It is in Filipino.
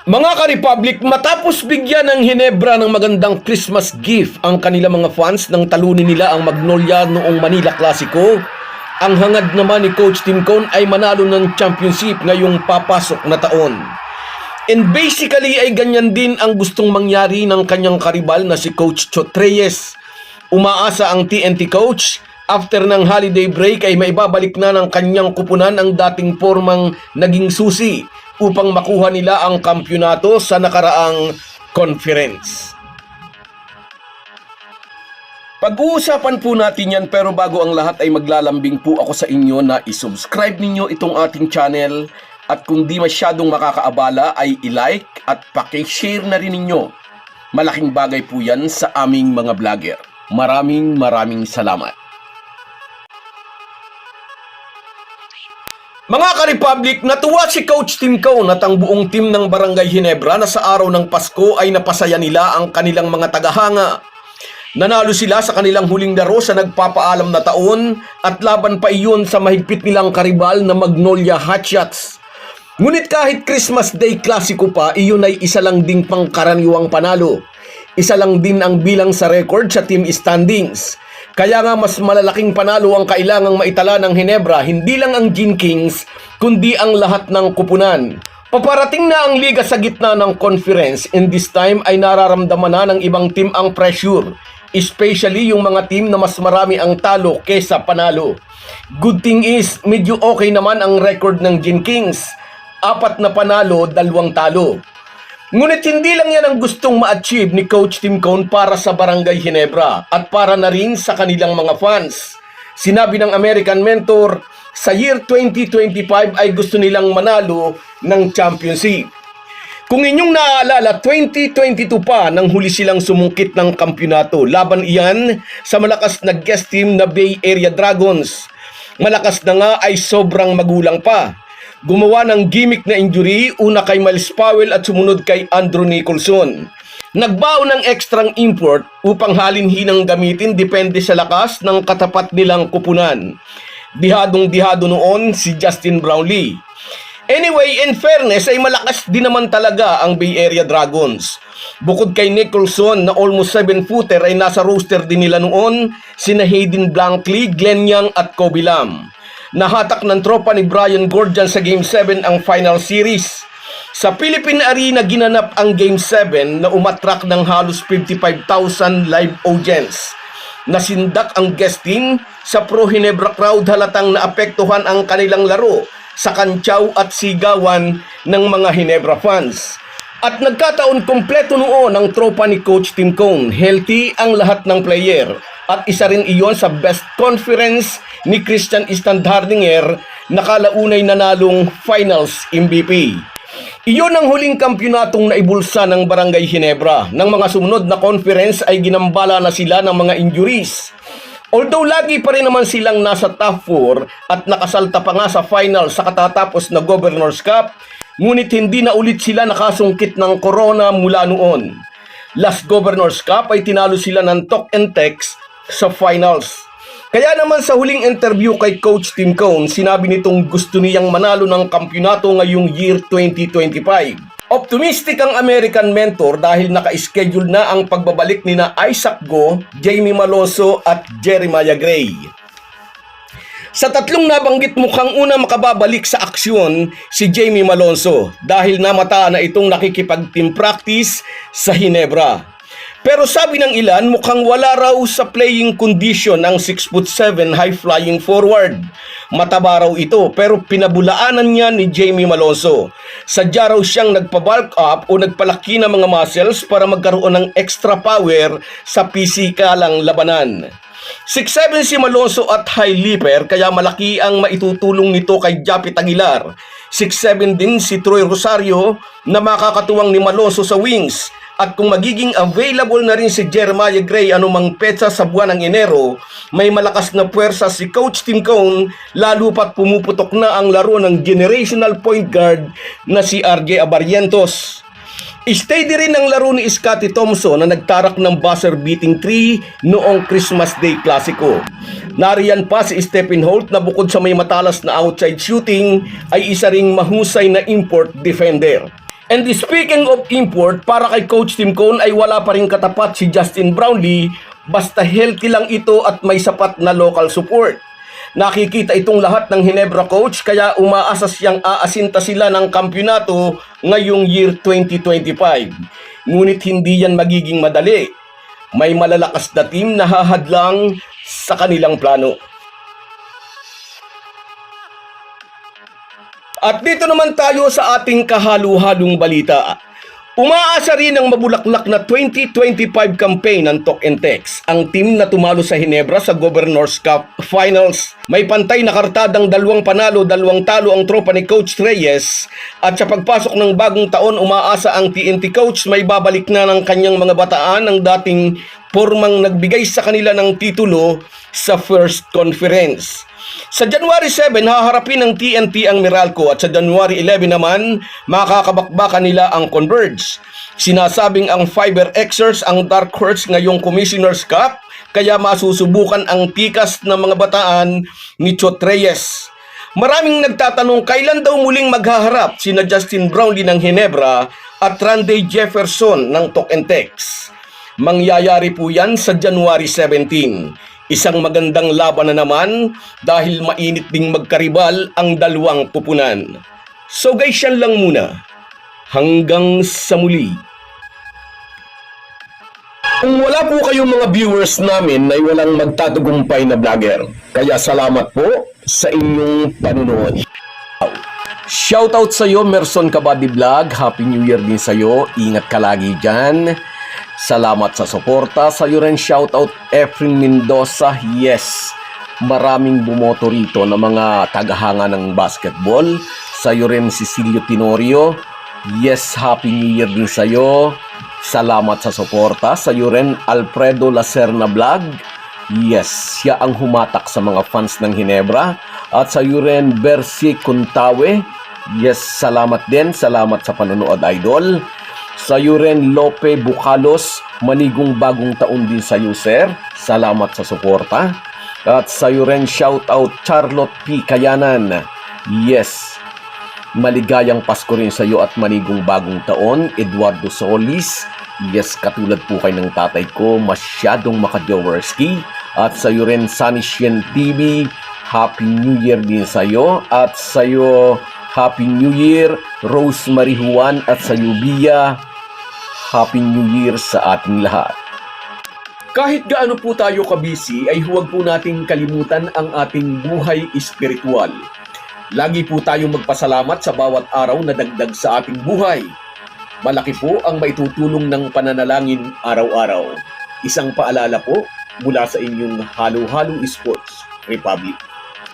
Mga ka-Republic, matapos bigyan ng Hinebra ng magandang Christmas gift ang kanilang mga fans nang talunin nila ang Magnolia noong Manila Clasico, ang hangad naman ni Coach Tim Cone ay manalo ng championship ngayong papasok na taon. And basically ay ganyan din ang gustong mangyari ng kanyang karibal na si Coach Chot Reyes. Umaasa ang TNT coach after ng holiday break ay maibabalik na ng kanyang kupunan ang dating formang naging susi upang makuha nila ang kampyonato sa nakaraang conference. Pag-uusapan po natin yan, pero bago ang lahat ay maglalambing po ako sa inyo na isubscribe ninyo itong ating channel at kung di masyadong makakaabala ay i-like at paki-share na rin ninyo. Malaking bagay po yan sa aming mga vlogger. Maraming salamat. Mga ka-Republic, natuwa si Coach Tim Cone at ang buong team ng Barangay Hinebra na sa araw ng Pasko ay napasaya nila ang kanilang mga tagahanga. Nanalo sila sa kanilang huling laro sa nagpapaalam na taon at laban pa iyon sa mahigpit nilang karibal na Magnolia Hotshots. Ngunit kahit Christmas Day Clasico pa, iyon ay isa lang ding pangkaraniwang panalo. Isa lang din ang bilang sa record sa team standings. Kaya nga mas malalaking panalo ang kailangang maitala ng Hinebra, hindi lang ang Gin Kings, kundi ang lahat ng kupunan. Paparating na ang liga sa gitna ng conference, and this time ay nararamdaman na ng ibang team ang pressure, especially yung mga team na mas marami ang talo kesa panalo. Good thing is, medyo okay naman ang record ng Gin Kings, 4 na panalo, 2 talo. Ngunit hindi lang yan ang gustong ma-achieve ni Coach Tim Cone para sa Barangay Hinebra at para na rin sa kanilang mga fans. Sinabi ng American Mentor, sa year 2025 ay gusto nilang manalo ng championship. Kung inyong naaalala, 2022 pa nang huli silang sumungkit ng kampyonato. Laban iyan sa malakas na guest team na Bay Area Dragons. Malakas na nga ay sobrang magulang pa. Gumawa ng gimmick na injury, una kay Miles Powell at sumunod kay Andrew Nicholson. Nagbao ng extrang import upang halin-hinang gamitin depende sa lakas ng katapat nilang kupunan. Dihadong-dihado noon si Justin Brownlee. Anyway, in fairness ay malakas din naman talaga ang Bay Area Dragons. Bukod kay Nicholson na almost 7-footer ay nasa roster din nila noon sina Hayden Blankley, Glenn Young at Kobe Lam. Nahatak ng tropa ni Brian Gordon sa Game 7 ang final series. Sa Philippine Arena ginanap ang Game 7 na umatrak ng halos 55,000 live audience. Nasindak ang guest team sa Pro Hinebra crowd, halatang naapektuhan ang kanilang laro sa kantsaw at sigawan ng mga Hinebra fans. At nagkataon kompleto noon ang tropa ni Coach Tim Cone. Healthy ang lahat ng player. At isa rin iyon sa best conference ni Christian Standhardinger na kalaunay nanalong finals MVP. Iyon ang huling kampyonatong naibulsa ng Barangay Hinebra. Nang mga sumunod na conference ay ginambala na sila ng mga injuries. Although lagi pa rin naman silang nasa top 4 at nakasalta pa nga sa final sa katatapos na Governor's Cup, ngunit hindi na ulit sila nakasungkit ng corona mula noon. Last Governor's Cup ay tinalo sila ng Tok and Tex sa finals. Kaya naman sa huling interview kay Coach Tim Cone, sinabi nitong gusto niyang manalo ng kampyonato ngayong year 2025. Optimistic ang American Mentor dahil naka-schedule na ang pagbabalik nina Isaac Go, Jamie Malonzo at Jeremiah Gray. Sa tatlong nabanggit, mukhang una makababalik sa aksyon si Jamie Malonzo dahil namata na itong nakikipag-team practice sa Hinebra. Pero sabi ng ilan, mukhang wala raw sa playing condition ang 6'7" high-flying forward. Mataba raw ito pero pinabulaanan niya ni Jamie Malonzo. Sadya raw siyang nagpa-bulk up o nagpalaki ng mga muscles para magkaroon ng extra power sa pisikalang labanan. 6'7" si Malonzo at high leaper kaya malaki ang maitutulong nito kay Japit Aguilar. 6'7" din si Troy Rosario na makakatuwang ni Malonzo sa wings. At kung magiging available na rin si Jeremiah Gray anumang petsa sa buwan ng Enero, may malakas na puwersa si Coach Tim Cone, lalo pat pumuputok na ang laro ng generational point guard na si RJ Abarrientos. Steady rin ang laro ni Scottie Thompson na nagtarak ng buzzer-beating 3 noong Christmas Day Clasico. Nariyan pa si Stephen Holt na bukod sa may matalas na outside shooting ay isa ring mahusay na import defender. And speaking of import, para kay Coach Tim Cone ay wala pa rin katapat si Justin Brownlee, basta healthy lang ito at may sapat na local support. Nakikita itong lahat ng Ginebra coach kaya umaasa siyang aasinta sila ng kampyonato ngayong year 2025. Ngunit hindi yan magiging madali. May malalakas na team na hahadlang sa kanilang plano. At dito naman tayo sa ating kahalu-halong balita. Umaasa rin ang mabulaklak na 2025 campaign ng Talk and Text. Ang team na tumalo sa Ginebra sa Governors Cup Finals. May pantay na kartadang 2 panalo, 2 talo ang tropa ni Coach Reyes. At sa pagpasok ng bagong taon, umaasa ang TNT coach may babalik na ng kanyang mga bataan ang dating pormang nagbigay sa kanila ng titulo sa first conference. Sa January 7, haharapin ng TNT ang Meralco at sa January 11 naman, makakabakbakan nila ang Converge. Sinasabing ang Fiber Xers ang dark horse ngayong Commissioner's Cup, kaya masusubukan ang tikas ng mga bataan ni Chot Reyes. Maraming nagtatanong kailan daw muling maghaharap sina Justin Brownlee ng Ginebra at Randy Jefferson ng Talk and Text. Mangyayari po yan sa January 17. Isang magandang laban na naman dahil mainit ding magkaribal ang dalawang pupunan. So guys, yan lang muna. Hanggang sa muli. Kung wala po kayong mga viewers namin ay walang magtatagumpay na vlogger. Kaya salamat po sa inyong panunood. Shoutout sa iyo, Merson Kabady Vlog. Happy New Year din sa iyo. Ingat ka lagi dyan. Salamat sa suporta. Sa iyo rin shoutout Efren Mendoza. Yes, maraming bumoto rito na mga tagahanga ng basketball. Sa iyo rin Cecilio Tenorio. Yes, Happy New Year din sa iyo. Salamat sa suporta. Sa iyo rin Alfredo Lacerna Vlog. Yes, siya ang humatak sa mga fans ng Ginebra. At sa iyo rin Bercy Kuntawe. Yes, salamat din. Salamat sa panonood, idol. Sa iyo rin Lope Bucalos, manigong bagong taon din sa iyo, sir. Salamat sa suporta. At sa iyo rin shoutout Charlotte P. Kayanan. Yes, maligayang Pasko rin sa iyo at manigong bagong taon. Eduardo Solis. Yes, katulad po kayo ng tatay ko, masyadong makajowerski. At sa iyo rin Sunny Shen TV, Happy New Year din sa iyo. At sa iyo Happy New Year, Rosemary Juan at sa iyo Bia. Happy New Year sa ating lahat. Kahit gaano po tayo kabisi ay huwag po nating kalimutan ang ating buhay espiritual. Lagi po tayong magpasalamat sa bawat araw na dagdag sa ating buhay. Malaki po ang maitutulong ng pananalangin araw-araw. Isang paalala po mula sa inyong Halo-Halo Sports Republic.